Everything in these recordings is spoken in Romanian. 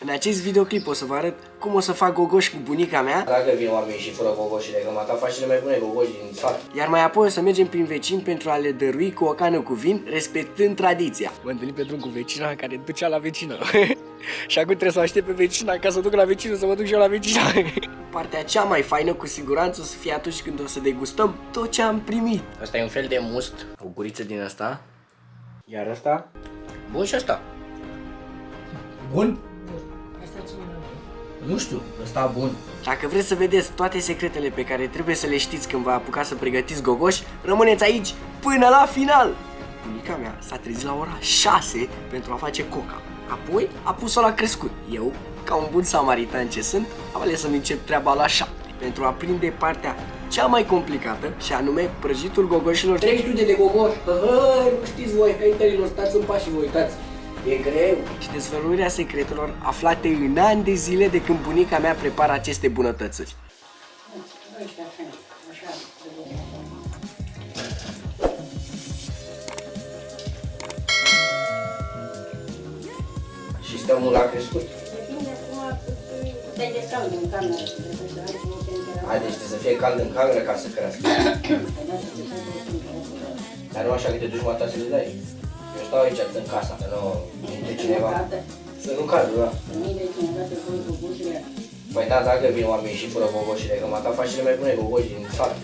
În acest videoclip o să vă arăt cum o să fac gogoși cu bunica mea. Dacă vin oamenii și fără gogoșile, că mata faci cele mai bune gogoși din sat. Iar mai apoi o să mergem prin vecini pentru a le dărui cu o cană cu vin, respectând tradiția. Mă întâlnim pe drum cu vecina care ducea la vecină. Și acum trebuie să o aștept pe vecina ca să duc la vecină, să mă duc și eu la vecina. Partea cea mai faină cu siguranță o să fie atunci când o să degustăm tot ce am primit. Asta e un fel de must, o guriță din asta. Iar asta? Bun și asta. Bun? Nu știu, ăsta bun. Dacă vreți să vedeți toate secretele pe care trebuie să le știți când vă apucați să pregătiți gogoși, rămâneți aici până la final. Bunica mea s-a trezit la ora 6 pentru a face coca. Apoi a pus-o la crescut. Eu, ca un bun samaritan ce sunt, am ales să-mi încep treaba la 7 pentru a prinde partea cea mai complicată, și anume prăjitul gogoșilor. 300 de gogoși. Nu știți voi, haterilor, stați în pași și vă uitați. E greu. Și dezvăluirea secretelor aflate în ani de zile de când bunica mea prepară aceste bunătățuri. Și stăm la crescut. Deci să fie cald în cameră ca să crească. Dar nu așa că te duci mata să le dai. Eu stau aici, în casa, că nu intre cineva. Să nu cadă, da. Păi da, dacă vin oamenii și fără gogoșile, că mata faci cele mai bune gogoși din sat.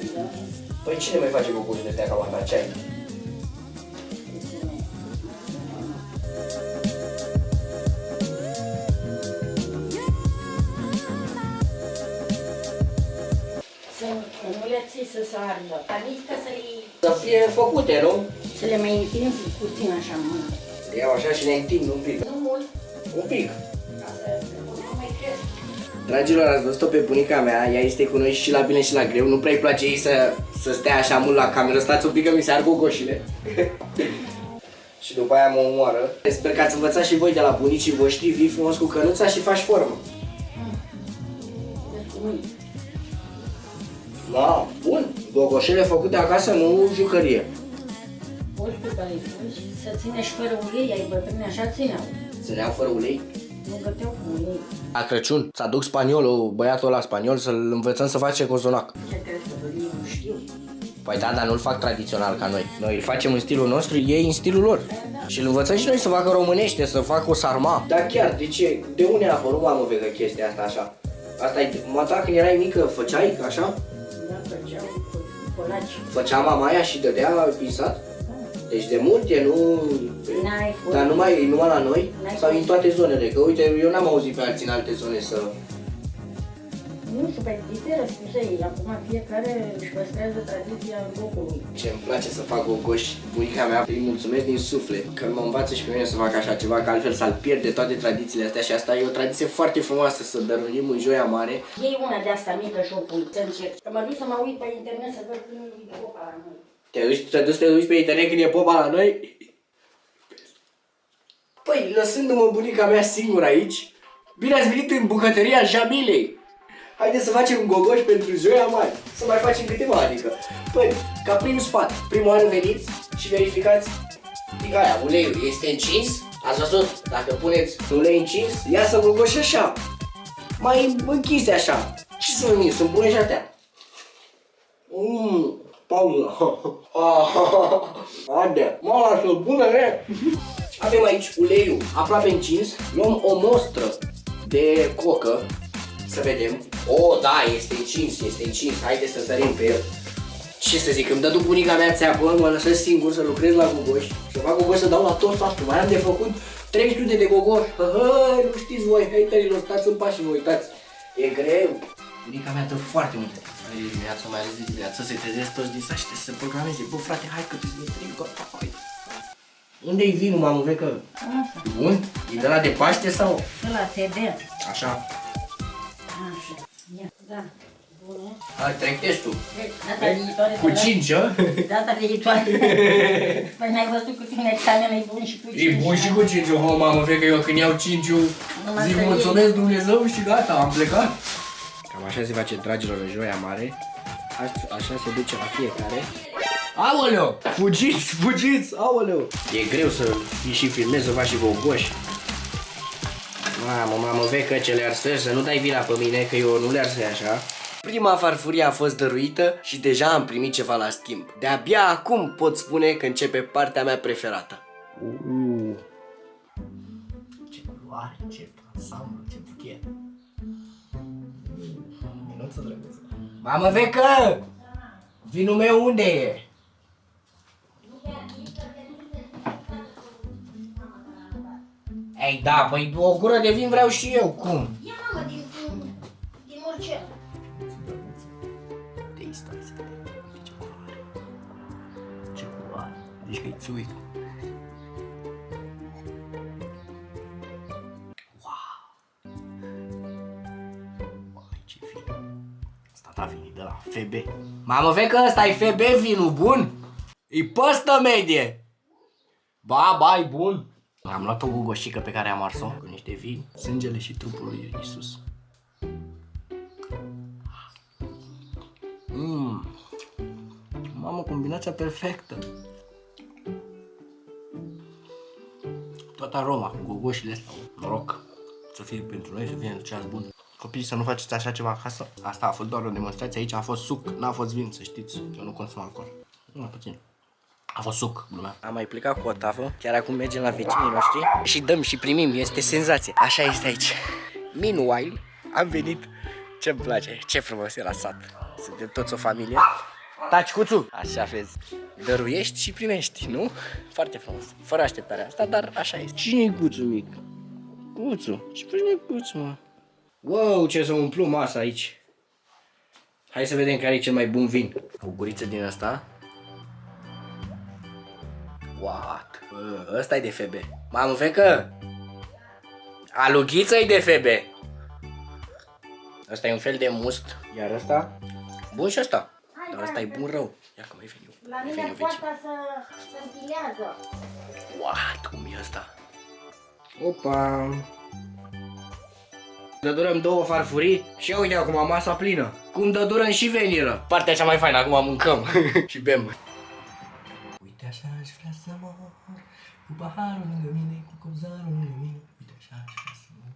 Păi cine mai face gogoși de astea ca mata? Ce ai? Nu le ții să ardă, adică Să fie făcute, nu? să le mai întinzi puțin așa în mână. Le iau așa și le întind un pic. Nu mult, Un pic. ca să nu mai cresc. Dragilor, ați văzut-o pe bunica mea, ea este cu noi și la bine și la greu. Nu prea îi place ei să stea așa mult la cameră. Stați un pic că mi se ard gogoșile. Și după aia mă omoară. Sper că ați învățat și voi de la bunicii voștri. Vii frumos cu cănuța și faci formă. Deci cu mâini. Da, bun. Gogoșele făcute acasă, nu jucărie. Poți tu care îi pui să ține și fără ulei, ai bătrâni așa țineau. Țineau fără ulei. Nu găteau cu ulei. La Crăciun s-a dus spaniolul, băiatul ăla spaniol, să-l învățăm să face cozonac. Ce crezi că ulei nu știu? Păi da, dar nu-l fac tradițional ca noi. Noi îl facem în stilul nostru, ei în stilul lor. Și îl învățăm și noi să facă românește, să facă o sarma. Dar chiar, de ce? De unde a apărut, mamă, vegă, chestia asta așa? Asta e, mata, când erai mică, făceai așa? Da, făceau colaci. Făcea mama aia și dădea pinsat? Deci de multe, nu... N-ai fost. Dar numai la noi? N-ai Sau fost. în toate zonele? Că uite, eu n-am auzit pe alții în alte zone să... Nu știu, pe câte răspuse ei. Acum fiecare își păstrează tradiția în locul lui. Ce-mi place să fac gogoși, bunica mea, îi mulțumesc din suflet că mă învață și pe mine să fac așa ceva, că altfel s-ar pierde toate tradițiile astea și asta e o tradiție foarte frumoasă, să dăruim în Joia Mare. Iei una de asta mică și o pui, să încerc. Că mă duc să mă uit pe internet să văd când e popa la noi. Te duci pe internet când e popa la noi? Păi, lăsându-mă bunica mea singură aici, bine ați venit în bucătăria Jamilei! Haideți să facem un gogoș pentru Joia Mare. Să mai facem câteva, adică. Păi, ca prim sfat, primul an veniți și verificați. Adică aia, uleiul este încins. Ați văzut? Dacă puneți ulei încins, ia să gogoși așa. Mai închise așa. Și să veni, să-mi pune și astea. Pauză. Haide, mă lasă bună, ne? Avem aici uleiul aproape încins. Luăm o mostră de cocă. Să vedem. Da, este încins. Haideți să sărim pe el. Ce să zic, îmi dă bunica mea țeapă, mă lăsă singur să lucrez la gogoși. Să fac gogoși, să dau la tot satul. Mai am de făcut 300 de gogoși. Nu știți voi, haterilor, stați în pași și vă uitați. E greu. Bunica mea dă foarte multe de dimineață, mai ales de dimineață, să se trezesc toți din sat și să se programeze. Bă, frate, hai că trebuie să ne trec, gata, hai. Unde-i vinul, mamă, vecă? Asta. Bun? E de la de Paște sau? De la TB. Așa. Așa. Ia, da. Bună. Hai, trec testul. Data viitoare. Cu 5, a? Data viitoare. Păi n-ai văzut cu tine examen e bun și cu 5. E bun și cu 5, mamă, vezi că eu când iau 5 zic mulțumesc Dumnezeu și gata, am plecat. Cam așa se face, dragilor, în Joia Mare. Așa se duce la fiecare. Aoleu! Fugiți, aoleu! E greu să fii și filmezi, să faci și gogoși. Mamă, vecă ce le arsezi, să nu dai vina pe mine, că eu nu le arsei așa. Prima farfurie a fost dăruită și deja am primit ceva la schimb. De-abia acum pot spune că începe partea mea preferată. Ce culoare, ce ansamblu, ce buchet. Minuță drăguță. Mamă, vecă! Vinul meu unde e? Ei, da, păi o gură de vin vreau și eu, cum? Ia, mamă, din orice. De stai să vedem, ce culoare. Ce culoare, deci că-i țuic. Wow! Uai, ce vin. Asta da vinii de la FB. Mamă, vezi că ăsta e FB vinul bun? E păstă medie. Ba, e bun. Am luat o gugoșică pe care am ars-o cu niște vin, sângele și trupul lui Iisus. Mamă, combinația perfectă. Toată aroma, cu gogoșile astea. Noroc să fie pentru noi, să fie entuziasm bun. Copiii, să nu faceți așa ceva acasă. Asta a fost doar o demonstrație, aici a fost suc, n-a fost vin, să știți. Eu nu consum alcool. Numai puțin. A fost suc, lumea. Am mai plecat cu o tavă, chiar acum mergem la vecinii noștri și dăm și primim, este senzație. Așa este aici. Meanwhile, am venit, ce-mi place, ce frumos e la sat. Suntem toți o familie. Taci, Cuțu! Așa vezi, dăruiești și primești, nu? Foarte frumos, fără așteptarea asta, dar așa este. Cine-i Cuțu mic? Cuțu, ce faci mă, Cuțu, mă? Wow, ce să umplu masa aici. Hai să vedem care e cel mai bun vin. O guriță din asta. What? Ăsta e de FB. Mamă, fecă! Alughiță e de FB. Ăsta e un fel de must. Iar ăsta? Bun și ăsta. Dar ăsta e bun rău. Ia că mai veni eu. La mine poarta să împilează. What? Cum e ăsta? Opa! Dădurăm două farfurii și uite acum masa plină. Cum dădurăm și veniră. Partea cea mai faină, acum mâncăm și bem. Uite așa aș vrea să mor, cu paharul lângă mine, cu copzarul lângă mine. Uite așa aș vrea să mor.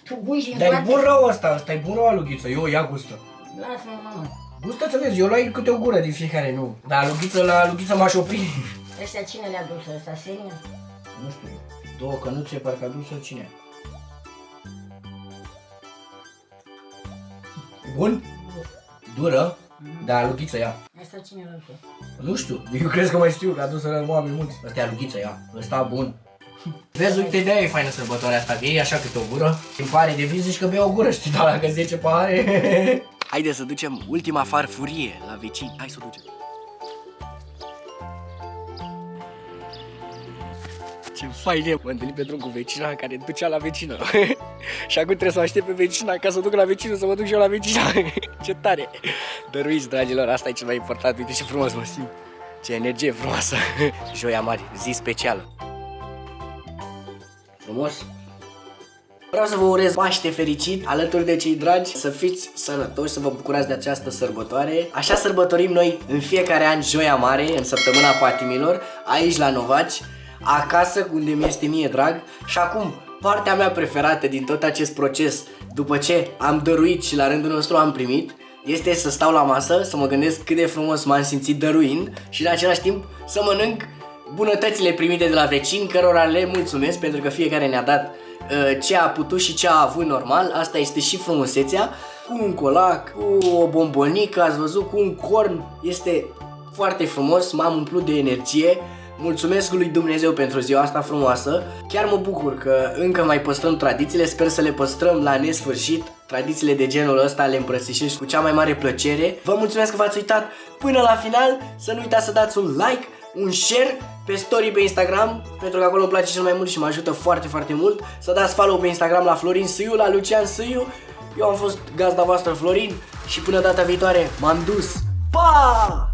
Tu guși în Dar e toate. bun rău ăsta e bun rău alughiță, eu ia gustă. Lasă-mă, mamă. Gustă să vezi, eu luai câte o gură din fiecare, nu. Dar la alughiță m-aș opri. Ăștia cine le-a dus ăsta, Senia? Nu știu, două cănuțe parcă a dus-o cine? Bun? Dură? Da, alughiță ia. Ăsta cine l-a dus? Nu știu, eu crezi că mai știu, că a dus la oameni mulți. Ăsta e alughiță ia, ăsta bun. Vezi, uite, de-aia e faină sărbătoarea asta, că iei așa câte o gură. Îmi pare de vin, zici că bei o gură, știi, dar dacă 10 pahare. Haide să ducem ultima farfurie la vecini. Hai să o ducem. Ce fain e! Mă întâlnit pe drum cu vecina care ducea la vecină. Și acum trebuie să aștept pe vecina ca să duc la vecină, să mă duc și eu la vecina. Ce tare! Dăruiți, dragilor, asta e cel mai important. Uite ce frumos mă simt. Ce energie frumoasă. Joia Mare, zi specială. Frumos? Vreau să vă urez Paște fericit alături de cei dragi, să fiți sănătoși, să vă bucurați de această sărbătoare. Așa sărbătorim noi în fiecare an Joia Mare, în săptămâna patimilor, aici la Novaci, acasă unde mi este mie drag. Și acum, partea mea preferată din tot acest proces, după ce am dăruit și la rândul nostru am primit, este să stau la masă, să mă gândesc cât de frumos m-am simțit dăruind și în același timp să mănânc bunătățile primite de la vecini, cărora le mulțumesc pentru că fiecare ne-a dat ce a putut și ce a avut normal. Asta este și frumusețea. Cu un colac, cu o bombonică, ați văzut, cu un corn. Este foarte frumos, m-am umplut de energie. Mulțumesc lui Dumnezeu pentru ziua asta frumoasă. Chiar mă bucur că încă mai păstrăm tradițiile, sper să le păstrăm la nesfârșit. Tradițiile de genul ăsta le îmbrățișez cu cea mai mare plăcere. Vă mulțumesc că v-ați uitat până la final. Să nu uitați să dați un like, un share pe story pe Instagram, pentru că acolo îmi place cel mai mult și mă ajută foarte, foarte mult. Să dați follow pe Instagram la Florin Sâiu, la Lucian Sâiu. Eu am fost gazda voastră Florin și până data viitoare m-am dus. Pa!